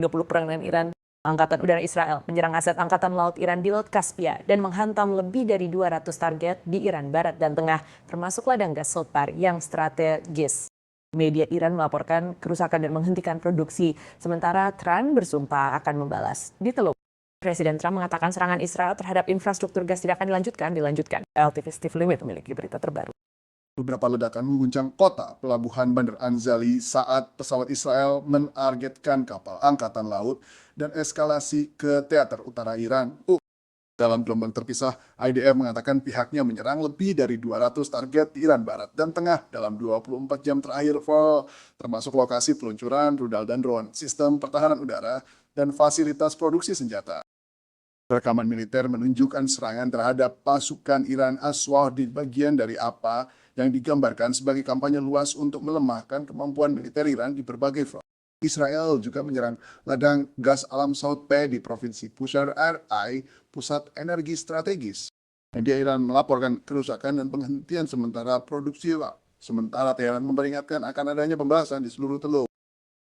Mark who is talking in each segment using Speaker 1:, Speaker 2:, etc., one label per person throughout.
Speaker 1: 20 perang dengan Iran, Angkatan Udara Israel menyerang aset Angkatan Laut Iran di Laut Kaspia dan menghantam lebih dari 200 target di Iran Barat dan Tengah, termasuk ladang gas Sotbar yang strategis. Media Iran melaporkan kerusakan dan menghentikan produksi, sementara Trump bersumpah akan membalas. Di Teluk, Presiden Trump mengatakan serangan Israel terhadap infrastruktur gas tidak akan dilanjutkan. LTV Steve Lewit memiliki berita terbaru.
Speaker 2: Beberapa ledakan mengguncang kota pelabuhan Bandar Anzali saat pesawat Israel menargetkan kapal angkatan laut dan eskalasi ke teater utara Iran. Dalam gelombang terpisah, IDF mengatakan pihaknya menyerang lebih dari 200 target di Iran Barat dan Tengah dalam 24 jam terakhir, termasuk lokasi peluncuran rudal dan drone, sistem pertahanan udara, dan fasilitas produksi senjata. Rekaman militer menunjukkan serangan terhadap pasukan Iran Aswad di bagian dari apa yang digambarkan sebagai kampanye luas untuk melemahkan kemampuan militer Iran di berbagai front. Israel juga menyerang ladang gas alam South Pay di Provinsi Bushehr RI, pusat energi strategis. Media Iran melaporkan kerusakan dan penghentian sementara produksi. Sementara Teheran memperingatkan akan adanya pembahasan di seluruh teluk.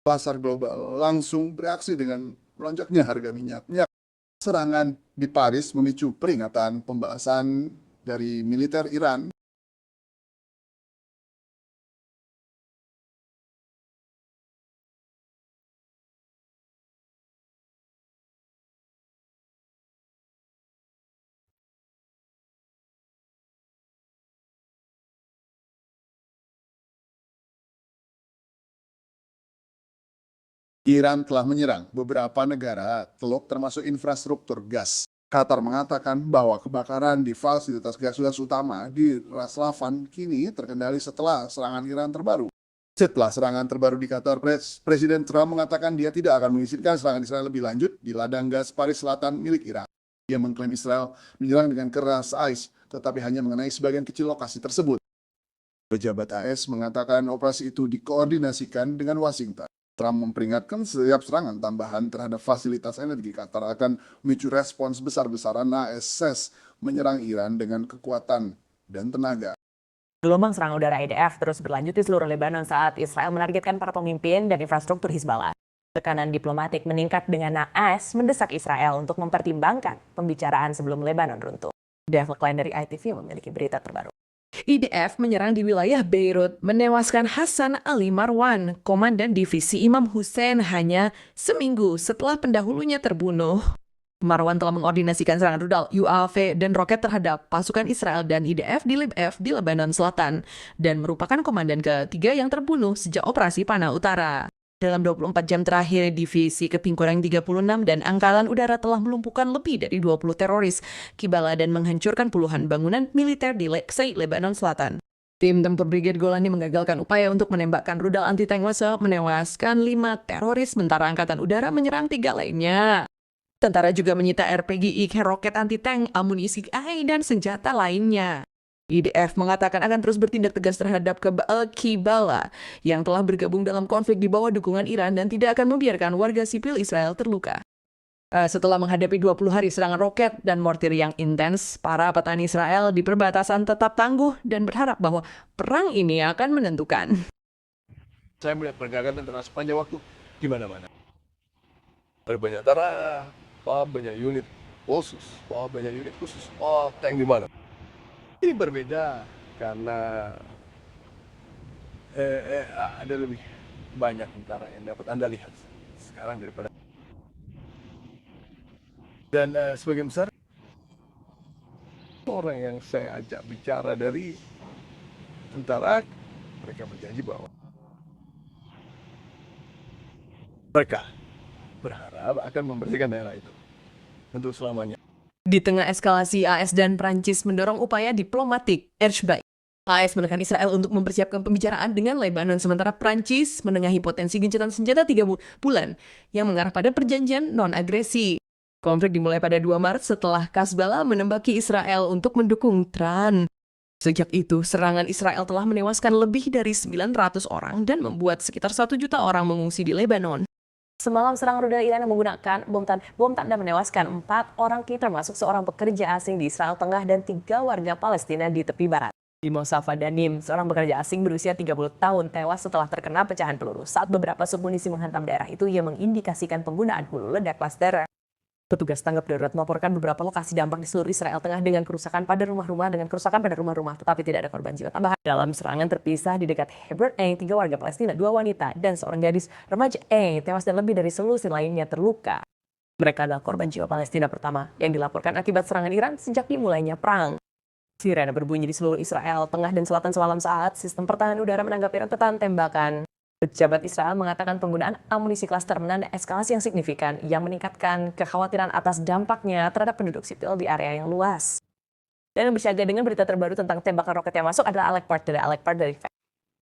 Speaker 2: Pasar global langsung bereaksi dengan melonjaknya harga minyak. Serangan di Paris memicu peringatan pembahasan dari militer Iran. Iran telah menyerang beberapa negara teluk termasuk infrastruktur gas. Qatar mengatakan bahwa kebakaran di fasilitas gas utama di Ras Laffan kini terkendali setelah serangan Iran terbaru. Setelah serangan terbaru di Qatar, Presiden Trump mengatakan dia tidak akan mengizinkan serangan Israel lebih lanjut di ladang gas Paris Selatan milik Iran. Dia mengklaim Israel menyerang dengan keras tetapi hanya mengenai sebagian kecil lokasi tersebut. Pejabat AS mengatakan operasi itu dikoordinasikan dengan Washington. Trump memperingatkan setiap serangan tambahan terhadap fasilitas energi Qatar akan memicu respons besar-besaran AS menyerang Iran dengan kekuatan dan tenaga.
Speaker 1: Gelombang serangan udara IDF terus berlanjut di seluruh Lebanon saat Israel menargetkan para pemimpin dan infrastruktur Hizballah. Tekanan diplomatik meningkat dengan AS mendesak Israel untuk mempertimbangkan pembicaraan sebelum Lebanon runtuh. Dev Klein dari ITV memiliki berita terbaru. IDF menyerang di wilayah Beirut, menewaskan Hasan Ali Marwan, komandan divisi Imam Hussein hanya seminggu setelah pendahulunya terbunuh. Marwan telah mengordinasikan serangan rudal, UAV, dan roket terhadap pasukan Israel dan IDF di Lebanon Selatan, dan merupakan komandan ketiga yang terbunuh sejak operasi Panah Utara. Dalam 24 jam terakhir, divisi Kepingkurang 36 dan Angkatan Udara telah melumpuhkan lebih dari 20 teroris Hizballah dan menghancurkan puluhan bangunan militer di Lebanon Selatan. Tim tempur Brigade Golani menggagalkan upaya untuk menembakkan rudal anti-tank Mossad, menewaskan 5 teroris, sementara Angkatan Udara menyerang 3 lainnya. Tentara juga menyita RPG, roket anti-tank, amunisi AI, dan senjata lainnya. IDF mengatakan akan terus bertindak tegas terhadap Hizballah yang telah bergabung dalam konflik di bawah dukungan Iran dan tidak akan membiarkan warga sipil Israel terluka. Setelah menghadapi 20 hari serangan roket dan mortir yang intens, para petani Israel di perbatasan tetap tangguh dan berharap bahwa perang ini akan menentukan.
Speaker 3: Saya melihat pergerakan tentara sepanjang waktu di mana-mana. Ada banyak tentara, banyak unit khusus, tank di mana. Ini berbeda karena ada lebih banyak tentara yang dapat Anda lihat sekarang daripada. Dan sebagian besar orang yang saya ajak bicara dari tentara, mereka berjanji bahwa mereka berharap akan membersihkan daerah itu untuk selamanya.
Speaker 1: Di tengah eskalasi, AS dan Prancis mendorong upaya diplomatik Ershbaik. AS menekan Israel untuk mempersiapkan pembicaraan dengan Lebanon, sementara Prancis menengahi potensi gencatan senjata 3 bulan yang mengarah pada perjanjian non-agresi. Konflik dimulai pada 2 Maret setelah Hizballah menembaki Israel untuk mendukung Trump. Sejak itu, serangan Israel telah menewaskan lebih dari 900 orang dan membuat sekitar 1 juta orang mengungsi di Lebanon. Semalam serangan rudal Iran menggunakan bom tanda menewaskan 4 orang termasuk seorang pekerja asing di Israel Tengah dan 3 warga Palestina di tepi barat. Timo Savadanim, seorang pekerja asing berusia 30 tahun, tewas setelah terkena pecahan peluru. Saat beberapa submunisi menghantam daerah itu, ia mengindikasikan penggunaan hulu ledak klaster. Petugas tanggap darurat melaporkan beberapa lokasi dampak di seluruh Israel Tengah dengan kerusakan pada rumah-rumah, tetapi tidak ada korban jiwa tambahan. Dalam serangan terpisah di dekat Hebron, 3 warga Palestina, 2 wanita, dan seorang gadis remaja tewas dan lebih dari 10 lainnya terluka. Mereka adalah korban jiwa Palestina pertama yang dilaporkan akibat serangan Iran sejak dimulainya perang. Sirene berbunyi di seluruh Israel Tengah dan Selatan semalam saat sistem pertahanan udara menanggapi rentetan tembakan. Pejabat Israel mengatakan penggunaan amunisi klaster menanda eskalasi yang signifikan yang meningkatkan kekhawatiran atas dampaknya terhadap penduduk sipil di area yang luas. Dan yang bersiaga dengan berita terbaru tentang tembakan roket yang masuk adalah Alec Part dari